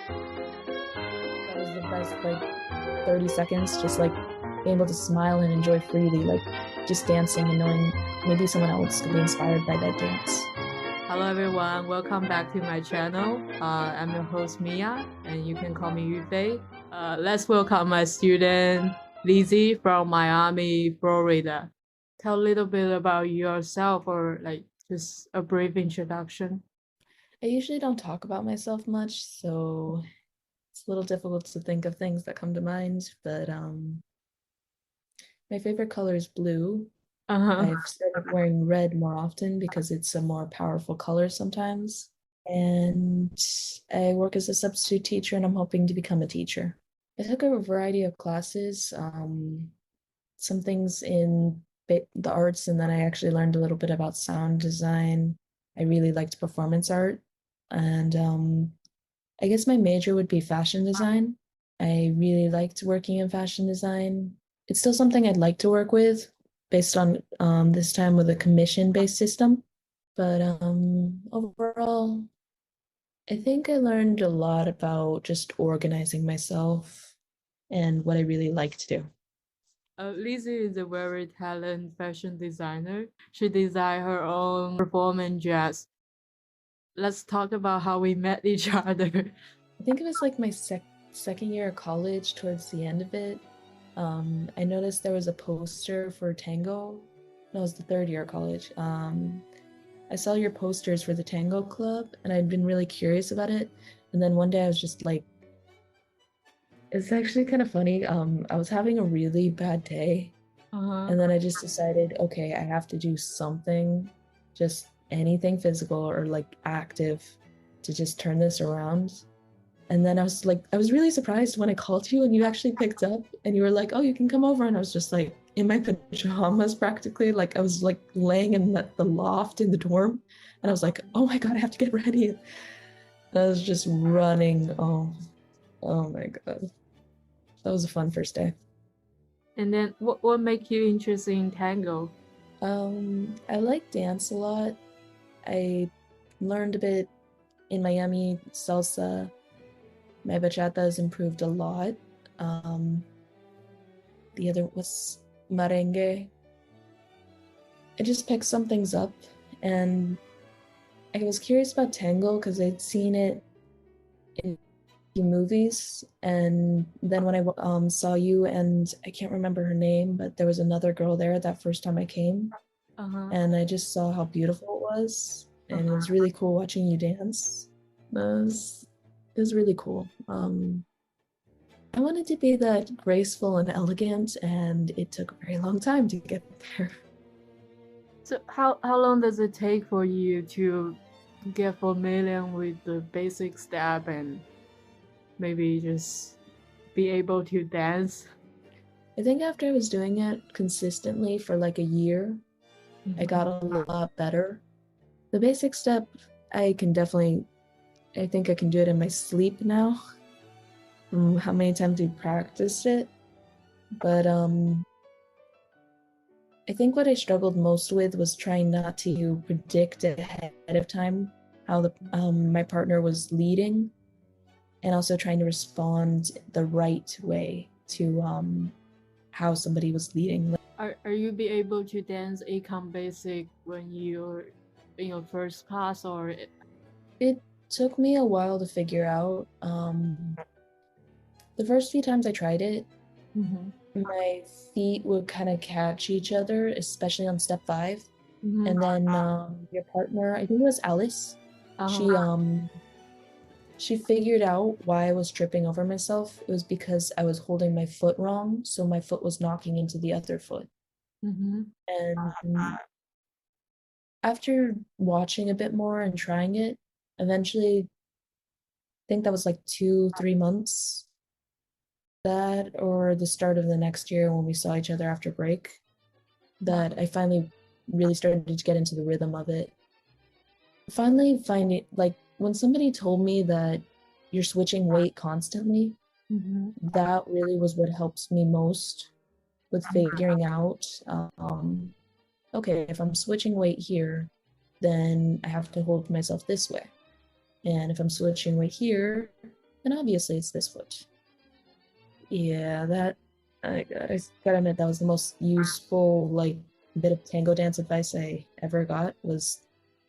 That was the best, like 30 seconds, just like being able to smile and enjoy freely, like just dancing and knowing maybe someone else could be inspired by that dance. Hello everyone, welcome back to my channel. I'm your host Mia, and you can call me Yufei. Let's welcome my student Lizzie from Miami, Florida. Tell a little bit about yourself, or like just a brief introduction. I usually don't talk about myself much, so it's a little difficult to think of things that come to mind, but my favorite color is blue. I've started wearing red more often because it's a more powerful color sometimes. And I work as a substitute teacher, and I'm hoping to become a teacher. I took a variety of classes, some things in the arts, and then I actually learned a little bit about sound design. I really liked performance art, and I guess my major would be fashion design. I really liked working in fashion design. It's still something I'd like to work with, based on this time with a commission-based system. But overall, I think I learned a lot about just organizing myself and what I really like to do. Lizzie is a very talented fashion designer. She designed her own performance dress. Let's talk about how we met each other. I think it was like my second year of college, towards the end of it. I noticed there was a poster for Tango. No, it was the third year of college. I saw your posters for the Tango Club, and I'd been really curious about it. And then one day I was just like, it's actually kind of funny. I was having a really bad day, and then I just decided, okay, I have to do something, just anything physical or like active, to just turn this around. And then I was really surprised when I called you and you actually picked up and you were like, oh, you can come over. And I was just like in my pajamas practically. Like I was like laying in the loft in the dorm. And I was like, oh my God, I have to get ready. And I was just running. Oh my God. That was a fun first day. And then what made you interested in tango? I like dance a lot. I learned a bit in Miami, salsa. My bachata has improved a lot. The other was merengue. I just picked some things up, and I was curious about tango because I'd seen it in movies, and then when I saw you, and I can't remember her name, but there was another girl there that first time I came, and I just saw how beautiful it was, and it was really cool watching you dance. It was really cool. I wanted to be that graceful and elegant, and it took a very long time to get there. So how long does it take for you to get familiar with the basic step and maybe just be able to dance? I think after I was doing it consistently for like a year, I got a lot better. The basic step, I think I can do it in my sleep now. How many times we practiced it. But I think what I struggled most with was trying not to predict ahead of time how my partner was leading, and also trying to respond the right way to how somebody was leading. Are you be able to dance econ basic when you're in your first class, or? It took me a while to figure out. The first few times I tried it, my feet would kind of catch each other, especially on step 5. And then your partner, I think it was Alice, she figured out why I was tripping over myself. It was because I was holding my foot wrong, so my foot was knocking into the other foot. And after watching a bit more and trying it, eventually, I think that was like 2-3 months, that or the start of the next year when we saw each other after break, that I finally really started to get into the rhythm of it. Finally finding, like, when somebody told me that you're switching weight constantly, that really was what helps me most with figuring out, okay, if I'm switching weight here, then I have to hold myself this way. And if I'm switching weight here, And obviously it's this foot. Yeah, that I gotta admit that was the most useful like bit of tango dance advice I ever got, was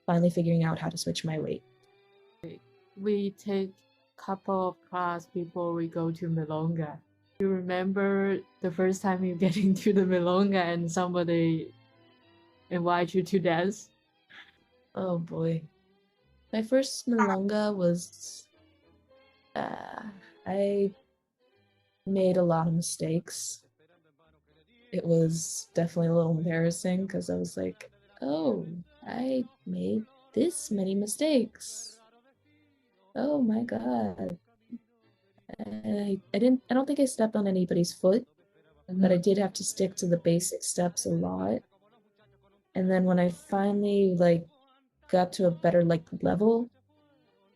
finally figuring out how to switch my weight. We take a couple of class before we go to Milonga. You remember the first time you get into the Milonga and somebody invite you to dance? Oh boy. My first Milonga was I made a lot of mistakes. It was definitely a little embarrassing because I was like, oh, I made this many mistakes. Oh my god. I don't think I stepped on anybody's foot, but I did have to stick to the basic steps a lot. And then when I finally like got to a better like level,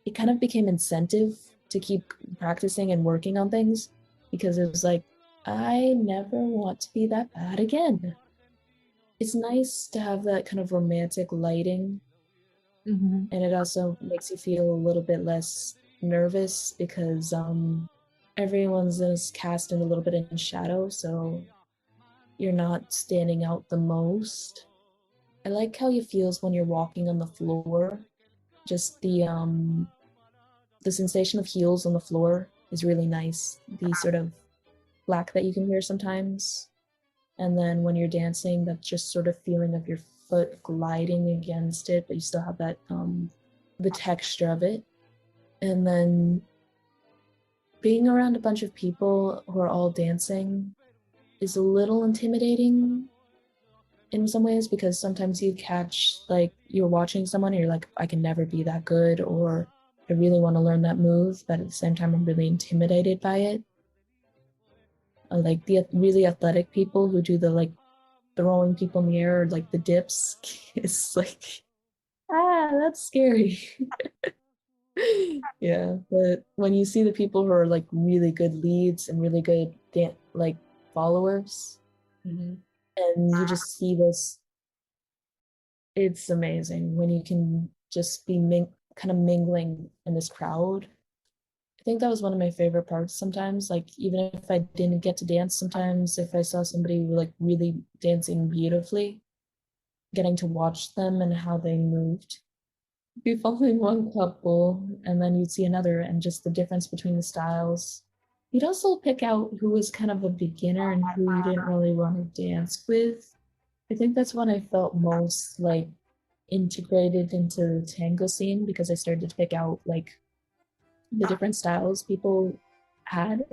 it kind of became incentive to keep practicing and working on things, because it was like, I never want to be that bad again. It's nice to have that kind of romantic lighting, and it also makes you feel a little bit less nervous because everyone's just cast in a little bit in shadow, so you're not standing out the most. I like how it feels when you're walking on the floor. Just the sensation of heels on the floor is really nice. The sort of black that you can hear sometimes. And then when you're dancing, that just sort of feeling of your foot gliding against it, but you still have that the texture of it. And then being around a bunch of people who are all dancing is a little intimidating in some ways, because sometimes you catch like you're watching someone and you're like, I can never be that good, or I really want to learn that move, but at the same time I'm really intimidated by it. Like the really athletic people who do the like throwing people in the air, or like the dips, it's like, that's scary. Yeah, but when you see the people who are like really good leads and really good like followers, and you just see this, it's amazing when you can just be kind of mingling in this crowd. I think that was one of my favorite parts sometimes. Like, even if I didn't get to dance, sometimes if I saw somebody like really dancing beautifully, getting to watch them and how they moved. You'd be following one couple and then you'd see another, and just the difference between the styles. You'd also pick out who was kind of a beginner and who you didn't really want to dance with. I think that's when I felt most like integrated into the tango scene, because I started to pick out like the different styles people had.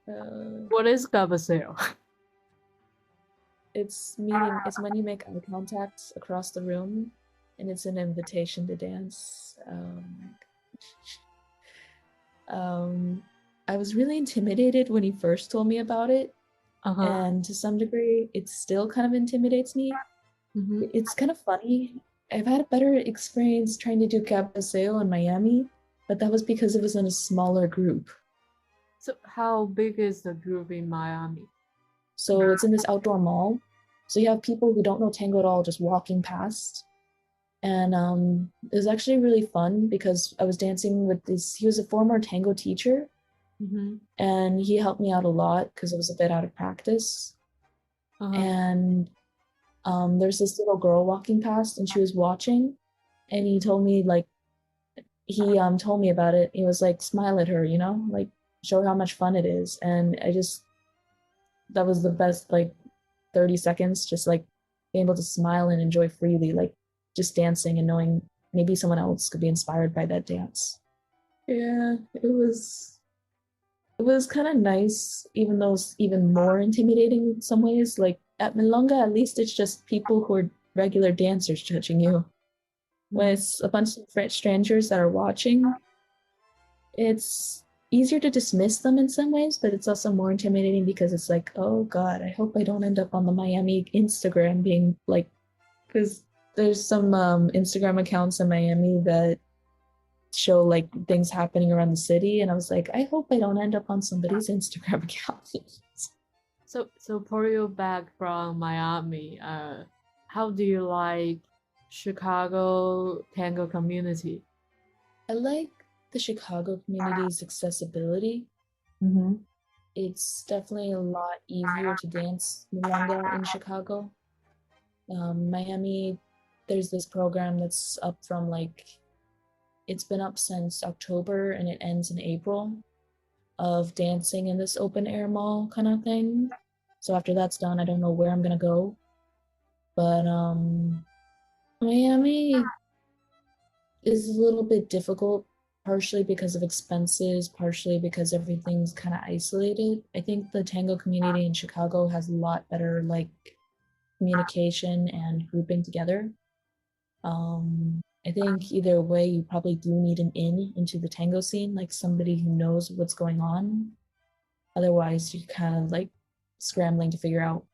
What is gabaseo? It's when you make eye contact across the room, and it's an invitation to dance. I was really intimidated when he first told me about it, and to some degree, it still kind of intimidates me. It's kind of funny. I've had a better experience trying to do cabaseo in Miami, but that was because it was in a smaller group. So how big is the group in Miami? So it's in this outdoor mall. So you have people who don't know tango at all just walking past. And it was actually really fun because I was dancing with he was a former tango teacher. And he helped me out a lot because I was a bit out of practice. And there's this little girl walking past and she was watching, and he told me like, he told me about it. He was like, smile at her, like show her how much fun it is. And that was the best like 30 seconds, just like being able to smile and enjoy freely, like just dancing and knowing maybe someone else could be inspired by that dance. Yeah, it was kind of nice, even though it's even more intimidating in some ways. Like at Milonga, at least it's just people who are regular dancers judging you. When it's a bunch of strangers that are watching, it's easier to dismiss them in some ways, but it's also more intimidating because it's like, oh God, I hope I don't end up on the Miami Instagram being like, because there's some Instagram accounts in Miami that show like things happening around the city, and I was like, I hope I don't end up on somebody's Instagram account. So for you back from Miami, how do you like Chicago tango community? I like the Chicago community's accessibility. Mm-hmm. It's definitely a lot easier to dance Milonga in Chicago. Miami, there's this program that's up from it's been up since October and it ends in April, of dancing in this open air mall kind of thing. So after that's done, I don't know where I'm gonna go. But Miami is a little bit difficult, partially because of expenses, partially because everything's kind of isolated. I think the tango community in Chicago has a lot better communication and grouping together. I think either way, you probably do need an in into the tango scene, like somebody who knows what's going on. Otherwise, you're kind of scrambling to figure out,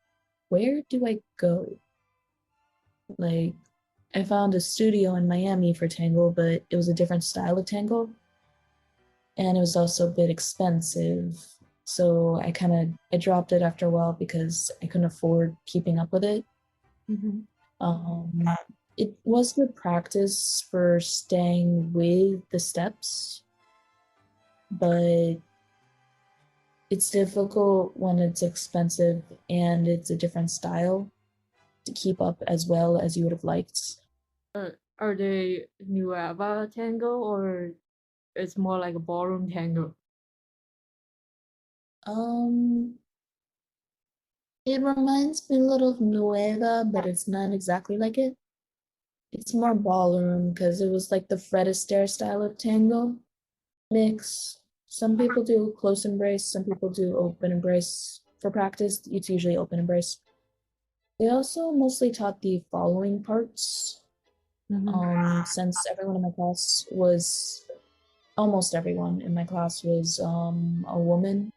where do I go? I found a studio in Miami for tango, but it was a different style of tango. And it was also a bit expensive. So I dropped it after a while because I couldn't afford keeping up with it. Mm-hmm. It was good practice for staying with the steps, but it's difficult when it's expensive and it's a different style to keep up as well as you would have liked. Are they Nueva tango or it's more like a ballroom tango? It reminds me a little of Nueva, but it's not exactly like it. It's more ballroom because it was the Fred Astaire style of tango mix. Some people do close embrace, some people do open embrace. For practice, it's usually open embrace. They also mostly taught the following parts. Mm-hmm. Since everyone in my class was, almost everyone in my class was a woman.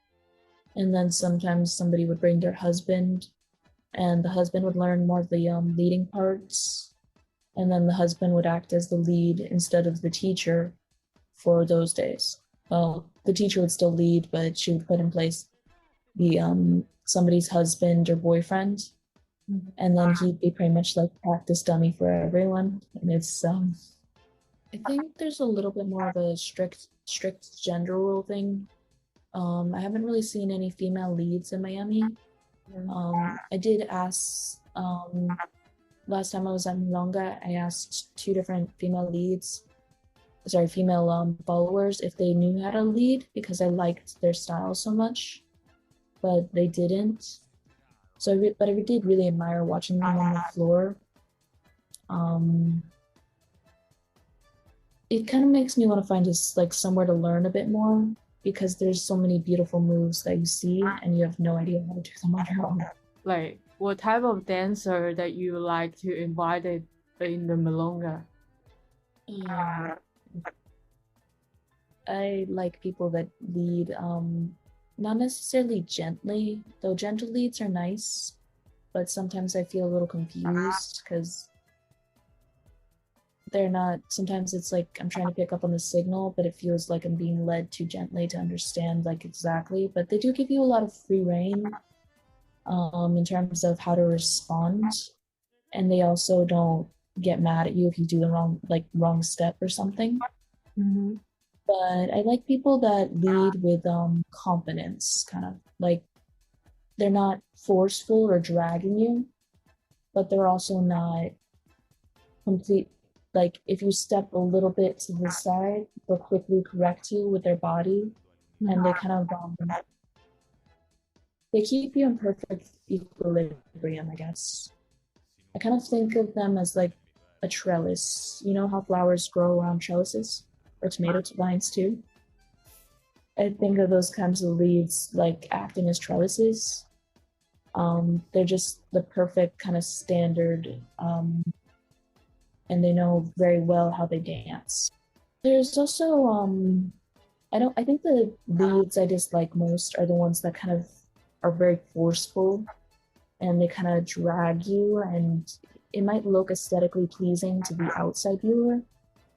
And then sometimes somebody would bring their husband, and the husband would learn more of the leading parts. And then the husband would act as the lead instead of the teacher for those days. Well, the teacher would still lead, but she would put in place the somebody's husband or boyfriend. And then he'd be pretty much practice dummy for everyone. And it's I think there's a little bit more of a strict gender rule thing. I haven't really seen any female leads in Miami. I did ask last time I was at Milonga, I asked 2 different female followers if they knew how to lead because I liked their style so much, but they didn't. But I did really admire watching them on the floor. It kind of makes me want to find just somewhere to learn a bit more because there's so many beautiful moves that you see and you have no idea how to do them on your own. What type of dancer that you like to invite in the Milonga? I like people that lead, not necessarily gently, though gentle leads are nice, but sometimes I feel a little confused because they're not, sometimes it's I'm trying to pick up on the signal, but it feels like I'm being led too gently to understand exactly, but they do give you a lot of free rein. In terms of how to respond, and they also don't get mad at you if you do the wrong step or something. Mm-hmm. But I like people that lead with confidence, kind of they're not forceful or dragging you, but they're also not complete. If you step a little bit to the side, they'll quickly correct you with their body, mm-hmm. and they kind of they keep you in perfect equilibrium, I guess. I kind of think of them as a trellis. You know how flowers grow around trellises? Or tomato vines too? I think of those kinds of leads acting as trellises. They're just the perfect kind of standard, and they know very well how they dance. There's also, I think the leads I dislike most are the ones that kind of are very forceful and they kind of drag you, and it might look aesthetically pleasing to the outside viewer,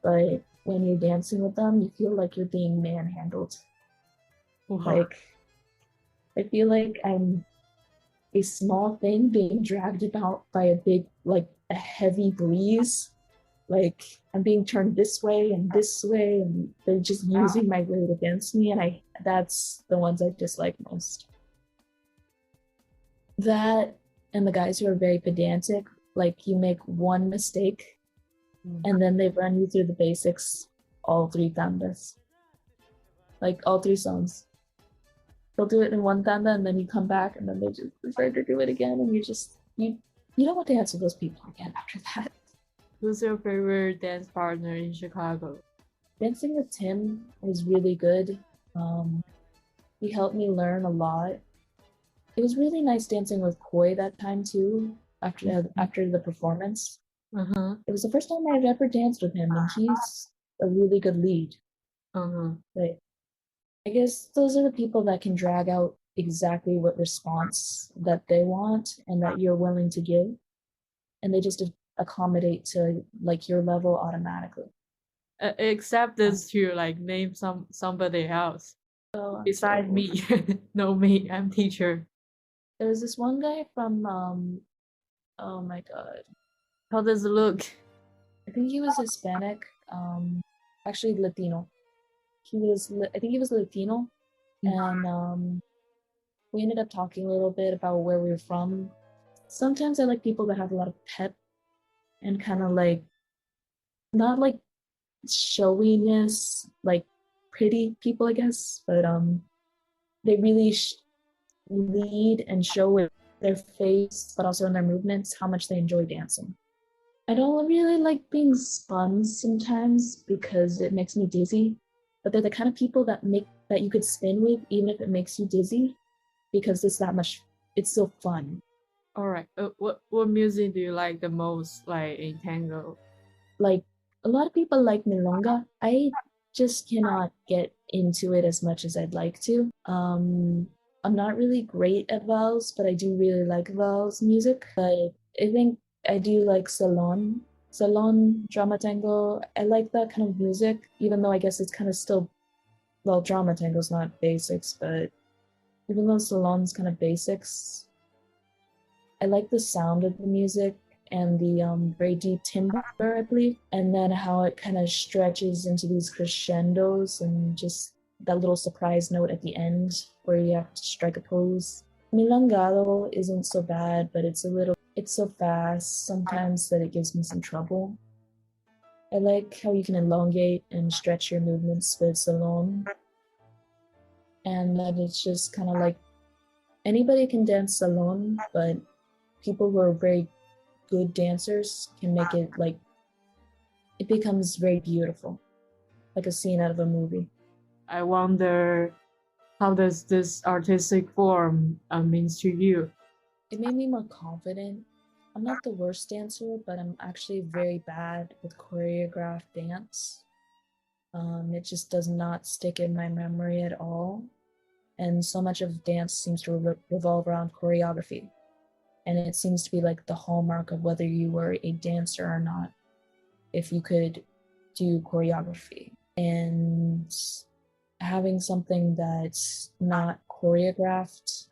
but when you're dancing with them, you feel like you're being manhandled. Uh-huh. I feel like I'm a small thing being dragged about by a big, a heavy breeze, Like I'm being turned this way, and they're just using my weight against me, and that's the ones I dislike most. That and the guys who are very pedantic, like you make one mistake and then they run you through the basics all three tandas. Like all three songs. They'll do it in one tanda and then you come back and then they just prefer to do it again, and you don't want to dance with those people again after that. Who's your favorite dance partner in Chicago? Dancing with Tim was really good. He helped me learn a lot. It was really nice dancing with Koi that time too, after the performance. It was the first time I've ever danced with him, and he's a really good lead. Like, I guess those are the people that can drag out exactly what response that they want and that you're willing to give, and they just accommodate to like your level automatically. Except this to like name somebody else besides me. No, me, I'm teacher. There was this one guy from oh my god, how does it look? I think he was Hispanic, actually Latino. I think he was Latino, and we ended up talking a little bit about where we were from. Sometimes I like people that have a lot of pep and kind of like, not like showiness, like pretty people, I guess, but they really lead and show with their face, but also in their movements, how much they enjoy dancing. I don't really like being spun sometimes because it makes me dizzy, but they're the kind of people that you could spin with even if it makes you dizzy, because it's so fun. All right. What music do you like the most, like in tango? Like a lot of people like Milonga. I just cannot get into it as much as I'd like to. I'm not really great at Vals, but I do really like Vals music. But I think I do like Salon, drama tango. I like that kind of music, even though I guess it's kind of still, well, drama tango's not basics, but even though Salon's kind of basics, I like the sound of the music and the very deep timbre, I believe, and then how it kind of stretches into these crescendos and just that little surprise note at the end where you have to strike a pose. Milongado isn't so bad, but it's so fast sometimes that it gives me some trouble. I like how you can elongate and stretch your movements with Salon, and that it's just kind of like anybody can dance Salon, but people who are very good dancers can make it like, it becomes very beautiful, like a scene out of a movie. I wonder, how does this artistic form means to you? It made me more confident. I'm not the worst dancer, but I'm actually very bad with choreographed dance. It just does not stick in my memory at all. And so much of dance seems to revolve around choreography. And it seems to be like the hallmark of whether you were a dancer or not, if you could do choreography. And having something that's not choreographed,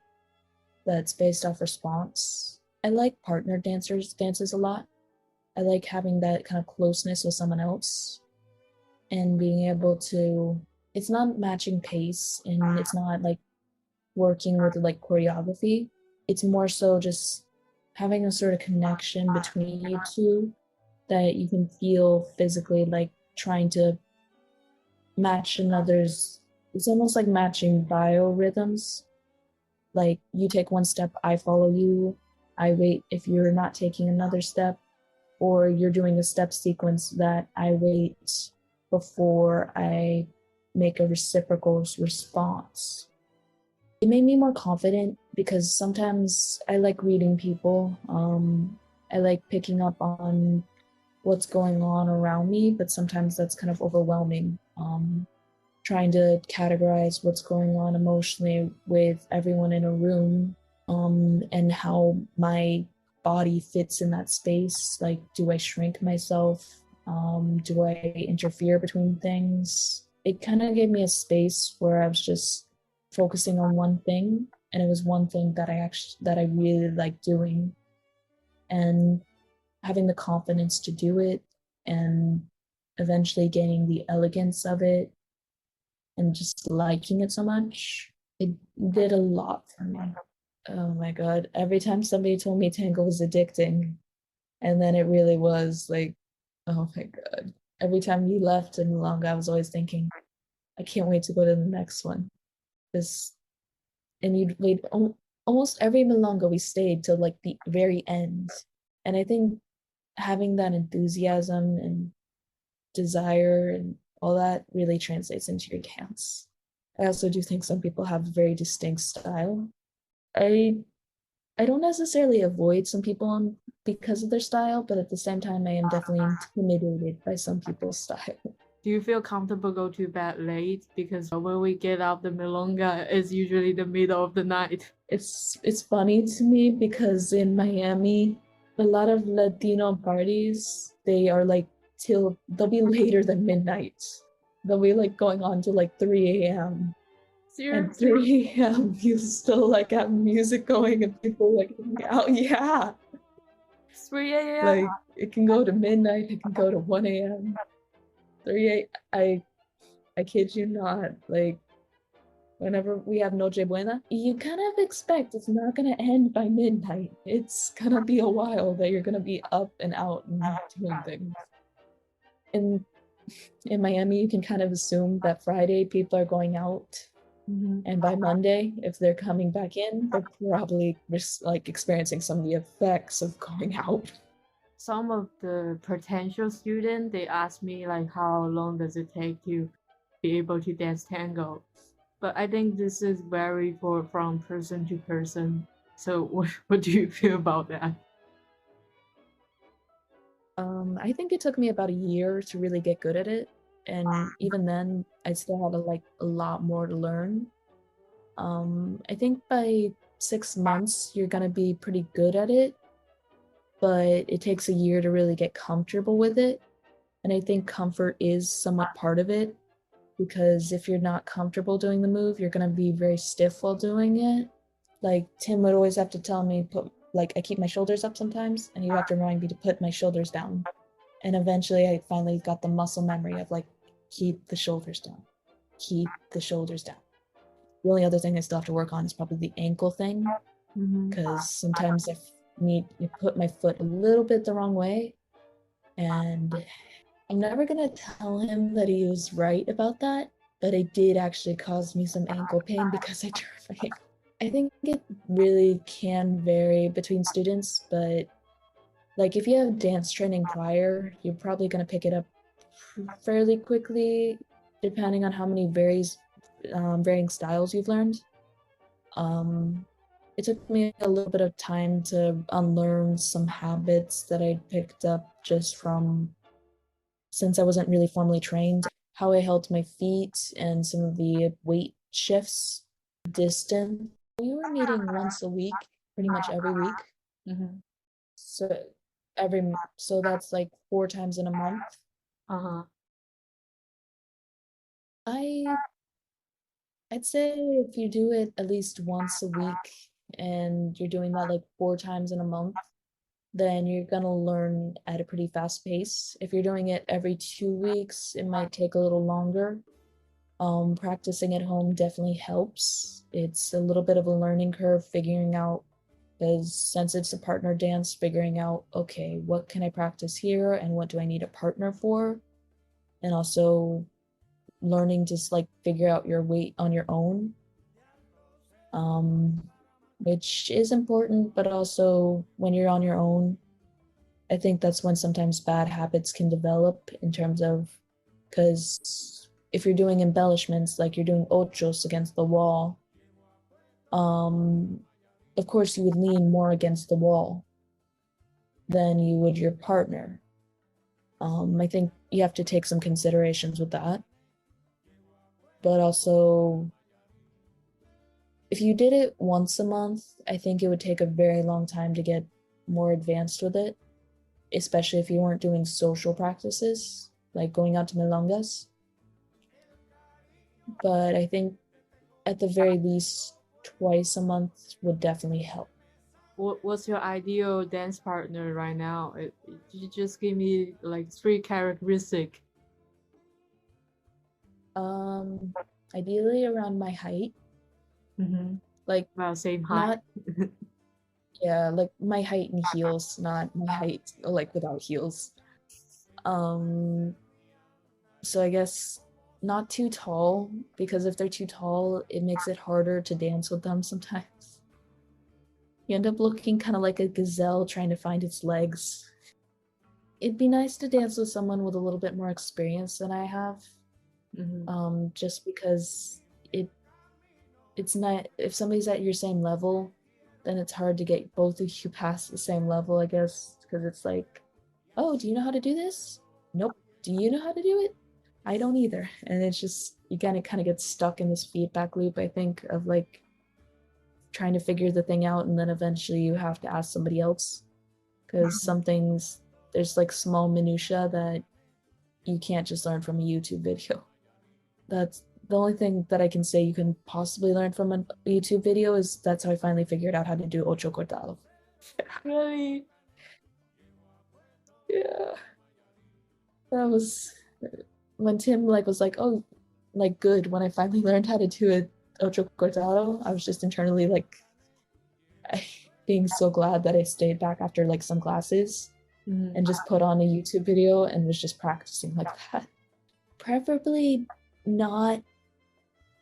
that's based off response. I like partner dances a lot. I like having that kind of closeness with someone else and being able to, it's not matching pace and it's not like working with like choreography. It's more so just having a sort of connection between you two that you can feel physically, like trying to match another's. It's almost like matching biorhythms. Like you take one step, I follow you, I wait if you're not taking another step, or you're doing a step sequence that I wait before I make a reciprocal response. It made me more confident because sometimes I like reading people. I like picking up on what's going on around me, but sometimes that's kind of overwhelming. Trying to categorize what's going on emotionally with everyone in a room, and how my body fits in that space. Like, do I shrink myself? Do I interfere between things? It kind of gave me a space where I was just focusing on one thing, and it was one thing that I really like doing, and having the confidence to do it and eventually gaining the elegance of it and just liking it so much. It did a lot for me. Oh my God. Every time somebody told me tango was addicting, and then it really was like, oh my God. Every time you left in Milonga, I was always thinking, I can't wait to go to the next one. And you'd wait almost every Milonga we stayed till like the very end. And I think having that enthusiasm and desire and all that really translates into your dance. I also do think some people have a very distinct style. I don't necessarily avoid some people because of their style, but at the same time, I am definitely intimidated by some people's style. Do you feel comfortable go to bed late? Because when we get out the Milonga, it's usually the middle of the night. It's funny to me because in Miami, a lot of Latino parties, they are like they'll be later than midnight. They'll be like going on to like 3 a.m. Seriously? And 3 a.m. you still like have music going and people like out. Yeah. 3 a.m. Like it can go to midnight, it can go to 1 a.m. 3 a.m. I kid you not. Like whenever we have Noche Buena, you kind of expect it's not gonna end by midnight. It's gonna be a while that you're gonna be up and out and doing things. In Miami, you can kind of assume that Friday people are going out, and by Monday, if they're coming back in, they're probably just like experiencing some of the effects of going out. Some of the potential students, they ask me like, how long does it take to be able to dance tango? But I think this is vary from person to person. So what do you feel about that? I think it took me about a year to really get good at it. And even then, I still had a lot more to learn. I think by 6 months, you're gonna be pretty good at it, but it takes a year to really get comfortable with it. And I think comfort is somewhat part of it, because if you're not comfortable doing the move, you're gonna be very stiff while doing it. Like Tim would always have to tell me, I keep my shoulders up sometimes, and you have to remind me to put my shoulders down. And eventually I finally got the muscle memory of like, keep the shoulders down, keep the shoulders down. The only other thing I still have to work on is probably the ankle thing, because sometimes I need to put my foot a little bit the wrong way. And I'm never gonna tell him that he was right about that, but it did actually cause me some ankle pain because I turned my ankle. I think it really can vary between students, but like if you have dance training prior, you're probably going to pick it up fairly quickly, depending on how many varying styles you've learned. It took me a little bit of time to unlearn some habits that I picked up just since I wasn't really formally trained, how I held my feet and some of the weight shifts, distance. We were meeting once a week, pretty much every week. So that's like 4 times in a month. I'd say if you do it at least once a week and you're doing that like 4 times in a month, then you're gonna learn at a pretty fast pace. If you're doing it every 2 weeks, it might take a little longer. Practicing at home definitely helps. It's a little bit of a learning curve figuring out, because since it's a partner dance, figuring out, okay, what can I practice here and what do I need a partner for? And also learning to like figure out your weight on your own, which is important, but also when you're on your own, I think that's when sometimes bad habits can develop in terms of, because if you're doing embellishments, like you're doing ochos against the wall, of course you would lean more against the wall than you would your partner. I think you have to take some considerations with that. But also, if you did it once a month, I think it would take a very long time to get more advanced with it, especially if you weren't doing social practices, like going out to milongas. But I think at the very least, twice a month would definitely help. what's your ideal dance partner right now? You just give me like 3 characteristics. Ideally around my height. Mm-hmm. Like Well, same height. Not, yeah, like my height in heels, not my height like without heels. So I guess not too tall, because if they're too tall, it makes it harder to dance with them sometimes. You end up looking kind of like a gazelle trying to find its legs. It'd be nice to dance with someone with a little bit more experience than I have. Mm-hmm. Just because it's not, if somebody's at your same level, then it's hard to get both of you past the same level, I guess, because it's like, oh, do you know how to do this? Nope. Do you know how to do it? I don't either. And it's just, you kind of get stuck in this feedback loop, I think, of like trying to figure the thing out, and then eventually you have to ask somebody else, because some things, there's like small minutia that you can't just learn from a YouTube video. That's the only thing that I can say you can possibly learn from a YouTube video. Is that's how I finally figured out how to do ocho cortado. Really? Yeah. That was when Tim was like, oh, like good. When I finally learned how to do a ocho cortado, I was just internally like being so glad that I stayed back after like some classes and just put on a YouTube video and was just practicing like that. Preferably not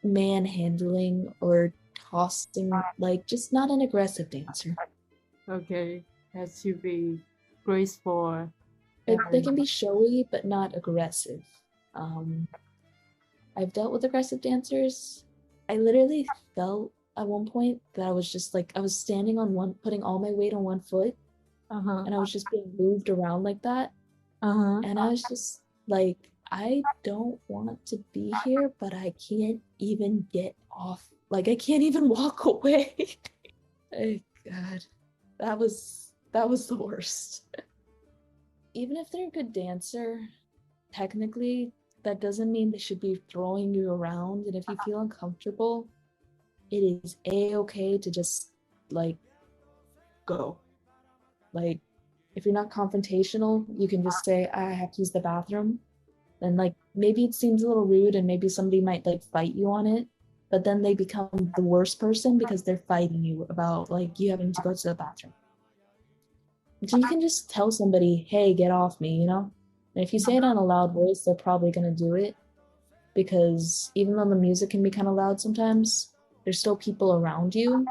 manhandling or tossing, like just not an aggressive dancer. Okay, has to be graceful. They can be showy, but not aggressive. I've dealt with aggressive dancers. I literally felt at one point that I was just like, I was standing on one, putting all my weight on one foot, and I was just being moved around like that. And I was just like, I don't want to be here, but I can't even get off. Like, I can't even walk away. Oh, God. That was the worst. Even if they're a good dancer, technically, that doesn't mean they should be throwing you around. And if you feel uncomfortable, it is a-okay to just, like, go. Like, if you're not confrontational, you can just say, I have to use the bathroom. And, like, maybe it seems a little rude and maybe somebody might, like, fight you on it. But then they become the worst person because they're fighting you about, like, you having to go to the bathroom. So you can just tell somebody, hey, get off me, you know? And if you say it on a loud voice, they're probably going to do it, because even though the music can be kind of loud sometimes, there's still people around you,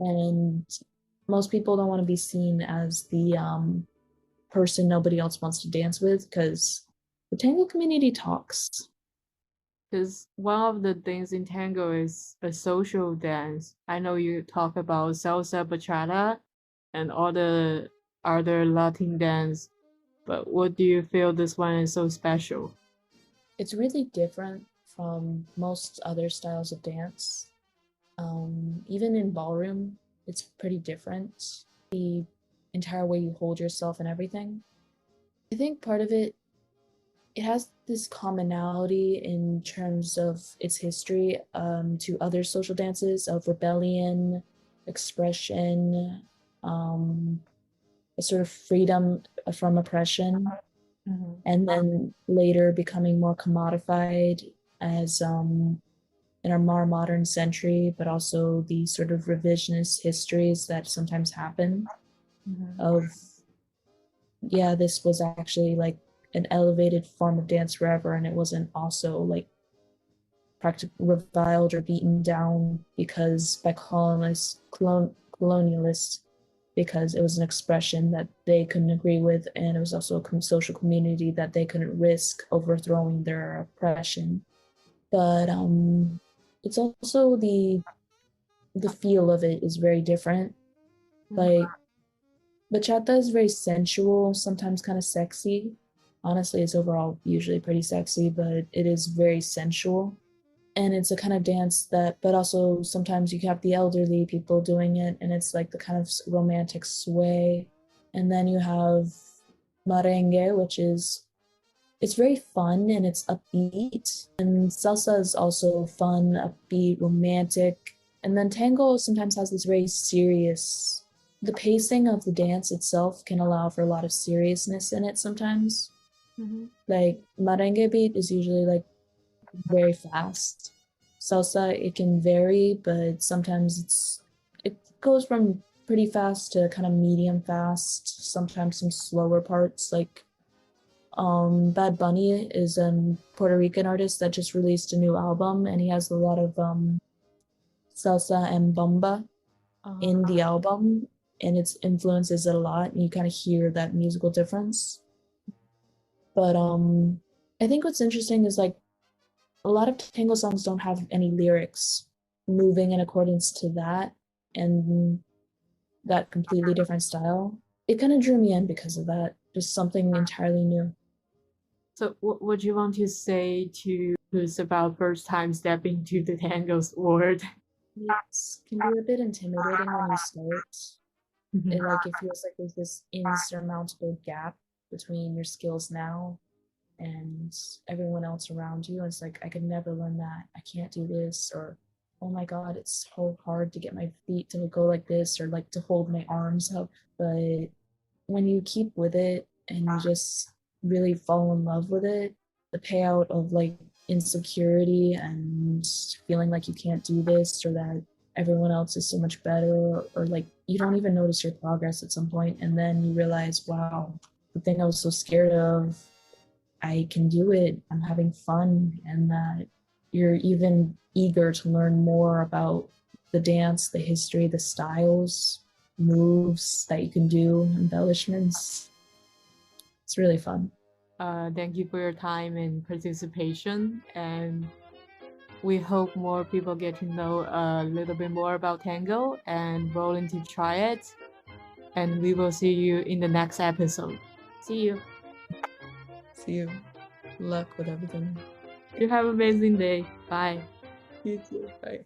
and most people don't want to be seen as the person nobody else wants to dance with, because the tango community talks. Because one of the things in tango is a social dance. I know you talk about salsa, bachata, and all the other Latin dance, but what do you feel this one is so special? It's really different from most other styles of dance. Even in ballroom, it's pretty different. The entire way you hold yourself and everything. I think part of it has this commonality in terms of its history to other social dances of rebellion, expression, a sort of freedom from oppression, and then later becoming more commodified as in our more modern century, but also the sort of revisionist histories that sometimes happen of, yeah, this was actually like an elevated form of dance forever, and it wasn't also like reviled or beaten down because by colonialists, because it was an expression that they couldn't agree with, and it was also a social community that they couldn't risk overthrowing their oppression. But it's also the feel of it is very different. Like bachata is very sensual, sometimes kind of sexy. Honestly, it's overall usually pretty sexy, but it is very sensual. And it's a kind of dance that, but also sometimes you have the elderly people doing it, and it's like the kind of romantic sway. And then you have merengue, which is, it's very fun and it's upbeat. And salsa is also fun, upbeat, romantic. And then tango sometimes has this very serious the pacing of the dance itself can allow for a lot of seriousness in it sometimes. Like merengue beat is usually like very fast. Salsa, it can vary, but sometimes it goes from pretty fast to kind of medium fast, sometimes some slower parts. Like Bad Bunny is a Puerto Rican artist that just released a new album, and he has a lot of salsa and bomba in the album, and it influences it a lot, and you kind of hear that musical difference. But I think what's interesting is like a lot of tango songs don't have any lyrics moving in accordance to that and that completely different style. It kind of drew me in because of that, just something entirely new. So what would you want to say to who's about first time stepping to the tango's world? It can be a bit intimidating when you start. It feels like there's this insurmountable gap between your skills now and everyone else around you. And it's like, I could never learn that. I can't do this. Or, oh my God, it's so hard to get my feet to go like this or like to hold my arms up. But when you keep with it and you just really fall in love with it, the payout of like insecurity and feeling like you can't do this or that everyone else is so much better, or like you don't even notice your progress at some point, and then you realize, wow, the thing I was so scared of, I can do it, I'm having fun, and that you're even eager to learn more about the dance, the history, the styles, moves that you can do, embellishments. It's really fun. Thank you for your time and participation, and we hope more people get to know a little bit more about tango and willing to try it. And we will see you in the next episode. See you. See you. Luck with everything. You have an amazing day. Bye. You too. Bye.